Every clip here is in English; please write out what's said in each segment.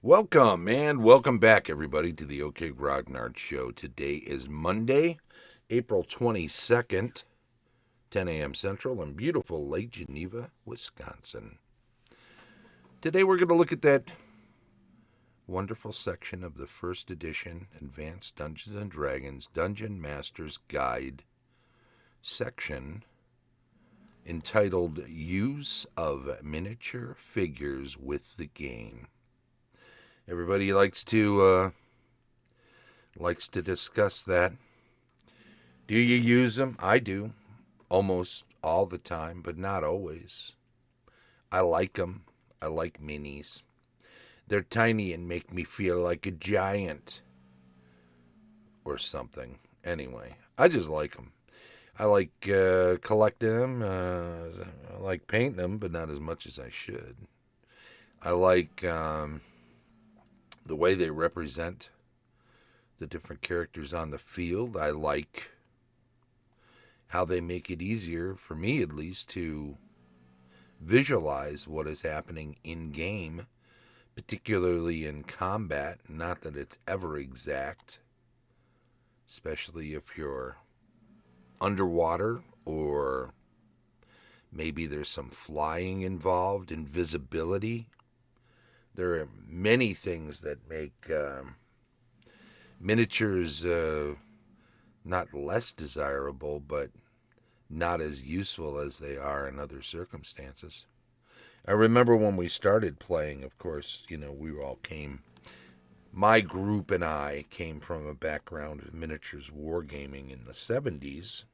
Welcome and welcome back, everybody, to the OK Grognard Show. Today is Monday, April 22nd, 10 a.m. Central in beautiful Lake Geneva, Wisconsin. Today we're going to look at that wonderful section of the first edition Advanced Dungeons and Dragons Dungeon Master's Guide section entitled Use of Miniature Figures with the Game. Everybody likes to discuss that. Do you use them? I do, almost all the time, but not always. I like them. I like minis. They're tiny and make me feel like a giant or something. Anyway, I just like them. I like collecting them. I like painting them, but not as much as I should. I like the way they represent the different characters on the field. I like how they make it easier, for me at least, to visualize what is happening in game, particularly in combat. Not that it's ever exact, especially if you're underwater or maybe there's some flying involved, invisibility. There are many things that make miniatures not less desirable, but not as useful as they are in other circumstances. I remember when we started playing, of course, my group and I came from a background of miniatures wargaming in the 70s.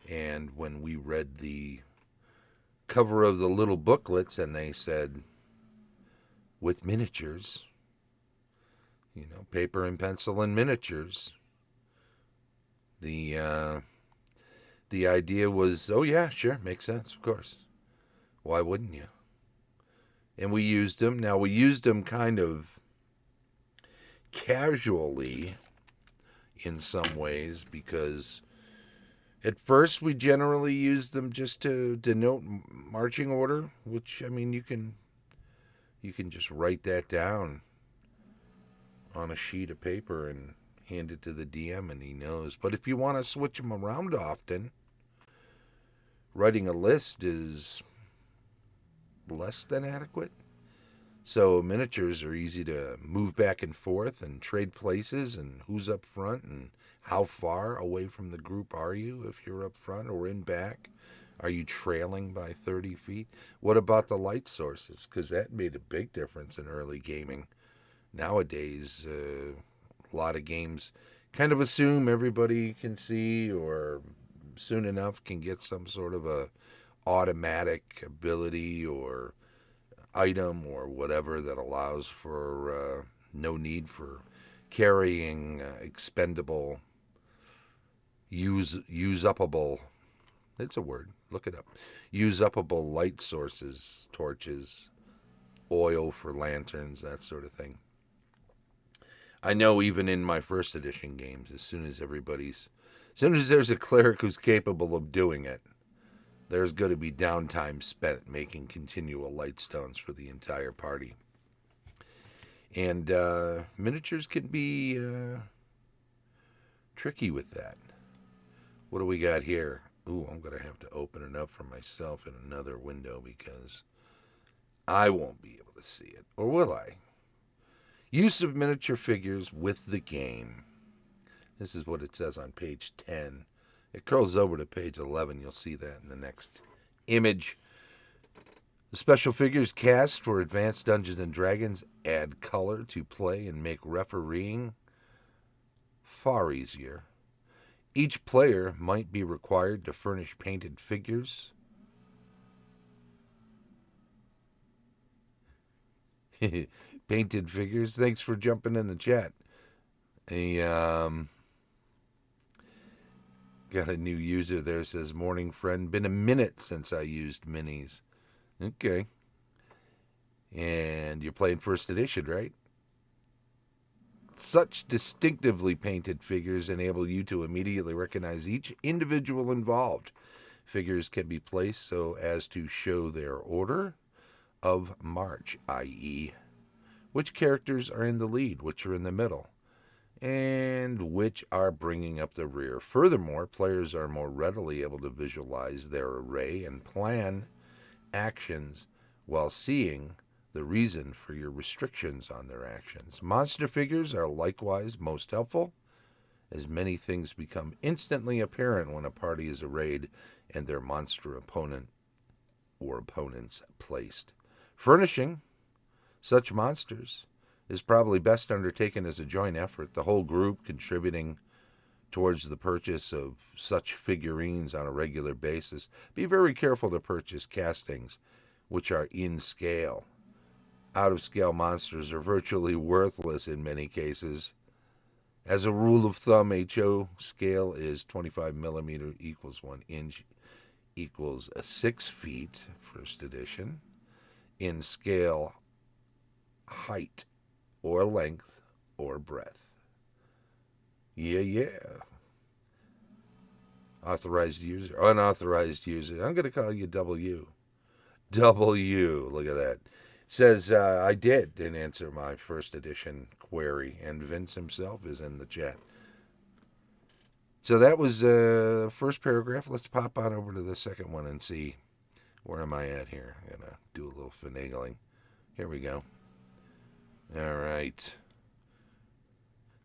And when we read the cover of the little booklets and they said, with miniatures, paper and pencil and miniatures, the idea was, oh yeah, sure, makes sense, of course. Why wouldn't you? And we used them. Now, we used them kind of casually in some ways because at first we generally used them just to denote marching order, which, I mean, you can just write that down on a sheet of paper and hand it to the DM and he knows. But if you want to switch them around often, writing a list is less than adequate. So miniatures are easy to move back and forth and trade places and who's up front and how far away from the group are you if you're up front or in back. Are you trailing by 30 feet? What about the light sources? Because that made a big difference in early gaming. Nowadays, a lot of games kind of assume everybody can see or soon enough can get some sort of a automatic ability or item or whatever that allows for no need for carrying expendable, use-upable, it's a word, look it up, use-upable light sources, torches, oil for lanterns, that sort of thing. I know even in my first edition games, as soon as there's a cleric who's capable of doing it, there's going to be downtime spent making continual light stones for the entire party. And miniatures can be tricky with that. What do we got here? Ooh, I'm going to have to open it up for myself in another window because I won't be able to see it. Or will I? Use of miniature figures with the game. This is what it says on page 10. It curls over to page 11. You'll see that in the next image. The special figures cast for Advanced Dungeons and Dragons add color to play and make refereeing far easier. Each player might be required to furnish painted figures. Painted figures. Thanks for jumping in the chat. Got a new user there, says, morning friend. Been a minute since I used minis. Okay. And you're playing first edition, right? Such distinctively painted figures enable you to immediately recognize each individual involved. Figures can be placed so as to show their order of march, i.e., which characters are in the lead, which are in the middle, and which are bringing up the rear. Furthermore, players are more readily able to visualize their array and plan actions while seeing the reason for your restrictions on their actions. Monster figures are likewise most helpful, as many things become instantly apparent when a party is arrayed and their monster opponent or opponents placed. Furnishing such monsters is probably best undertaken as a joint effort, the whole group contributing towards the purchase of such figurines on a regular basis. Be very careful to purchase castings which are in scale. Out-of-scale monsters are virtually worthless in many cases. As a rule of thumb, HO scale is 25 millimeter equals 1 inch equals 6 feet, first edition. In scale, height or length or breadth. Yeah. Authorized user, unauthorized user. I'm going to call you W. W. Look at that. Says, I didn't answer my first edition query, and Vince himself is in the chat. So that was the first paragraph. Let's pop on over to the second one and see where am I at here. I'm going to do a little finagling. Here we go. All right.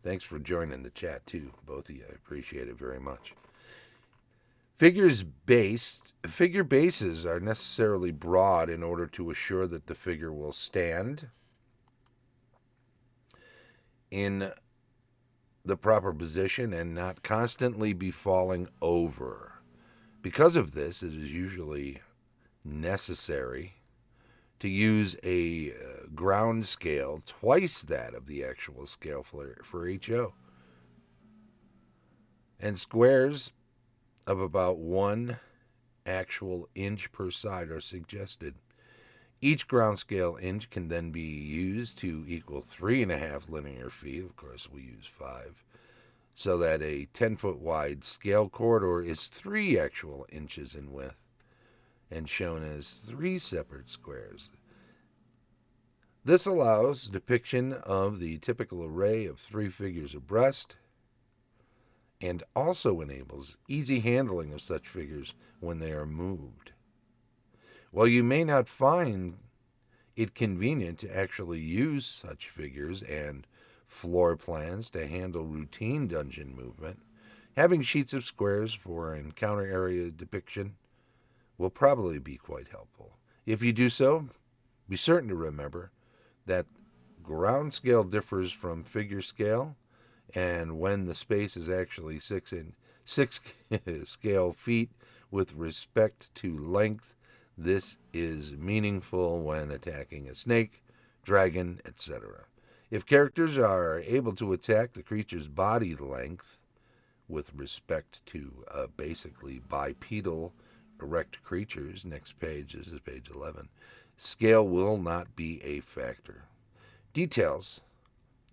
Thanks for joining the chat, too, both of you. I appreciate it very much. Figure bases are necessarily broad in order to assure that the figure will stand in the proper position and not constantly be falling over. Because of this, it is usually necessary to use a ground scale twice that of the actual scale for HO. And squares of about 1 actual inch per side are suggested. Each ground scale inch can then be used to equal 3.5 linear feet. Of course, we use 5. So that a 10-foot wide scale corridor is 3 actual inches in width and shown as 3 separate squares. This allows depiction of the typical array of 3 figures abreast and also enables easy handling of such figures when they are moved. While you may not find it convenient to actually use such figures and floor plans to handle routine dungeon movement, having sheets of squares for encounter area depiction will probably be quite helpful. If you do so, be certain to remember that ground scale differs from figure scale, and when the space is actually 6 scale feet with respect to length, this is meaningful when attacking a snake, dragon, etc. If characters are able to attack the creature's body length with respect to basically bipedal erect creatures, next page, this is page 11, scale will not be a factor. Details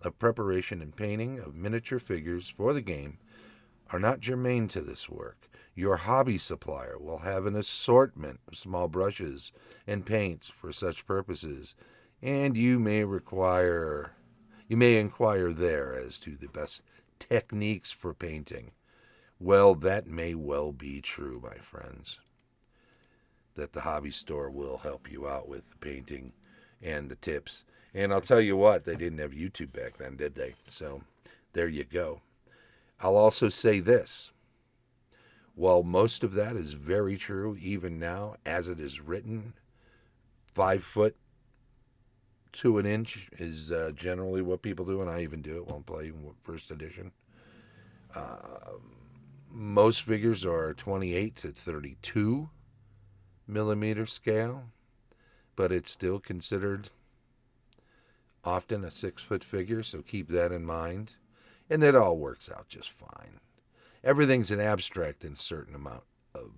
of preparation and painting of miniature figures for the game are not germane to this work. Your hobby supplier will have an assortment of small brushes and paints for such purposes, and you may inquire there as to the best techniques for painting. Well, that may well be true, my friends, that the hobby store will help you out with the painting and the tips. And I'll tell you what, they didn't have YouTube back then, did they? So there you go. I'll also say this. While most of that is very true, even now, as it is written, 5 foot to an inch is generally what people do, and I even do it while I'm playing first edition. Most figures are 28 to 32 millimeter scale, but it's still considered often a 6-foot figure, so keep that in mind. And it all works out just fine. Everything's an abstract in a certain amount of,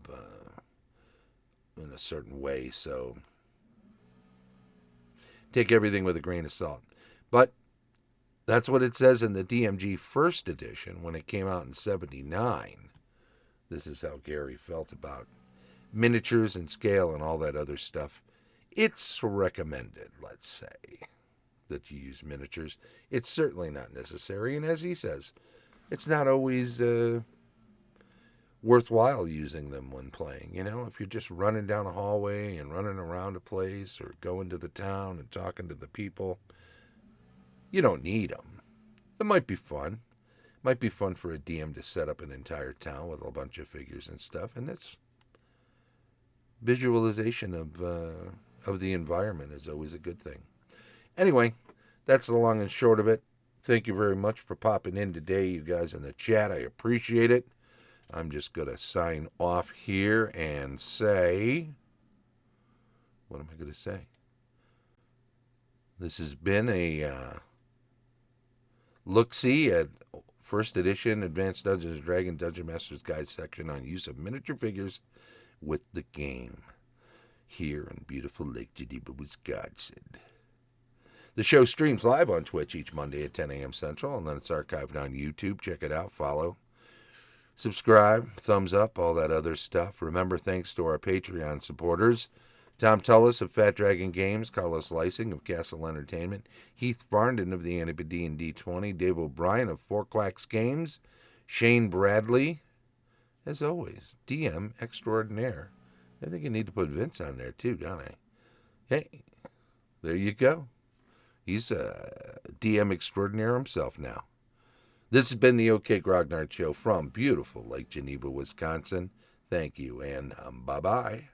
in a certain way, so take everything with a grain of salt. But that's what it says in the DMG first edition when it came out in 79. This is how Gary felt about miniatures and scale and all that other stuff. It's recommended, let's say. that you use miniatures. It's certainly not necessary, and as he says, it's not always worthwhile using them when playing. You know, if you're just running down a hallway and running around a place or going to the town and talking to the people, you don't need them. It might be fun. Might be fun for a DM to set up an entire town with a bunch of figures and stuff, and that's visualization of the environment is always a good thing. Anyway, that's the long and short of it. Thank you very much for popping in today, you guys in the chat. I appreciate it. I'm just going to sign off here and say, what am I going to say? This has been a look-see at first edition Advanced Dungeons & Dragons Dungeon Master's Guide section on use of miniature figures with the game here in beautiful Lake Geneva, Wisconsin. The show streams live on Twitch each Monday at 10 a.m. Central, and then it's archived on YouTube. Check it out, follow, subscribe, thumbs up, all that other stuff. Remember, thanks to our Patreon supporters, Tom Tullis of Fat Dragon Games, Carlos Lysing of Castle Entertainment, Heath Farndon of the AD&D 20, Dave O'Brien of Quacks Games, Shane Bradley, as always, DM extraordinaire. I think I need to put Vince on there too, don't I? Hey, there you go. He's a DM extraordinaire himself now. This has been the OK Grognard Show from beautiful Lake Geneva, Wisconsin. Thank you, and bye-bye.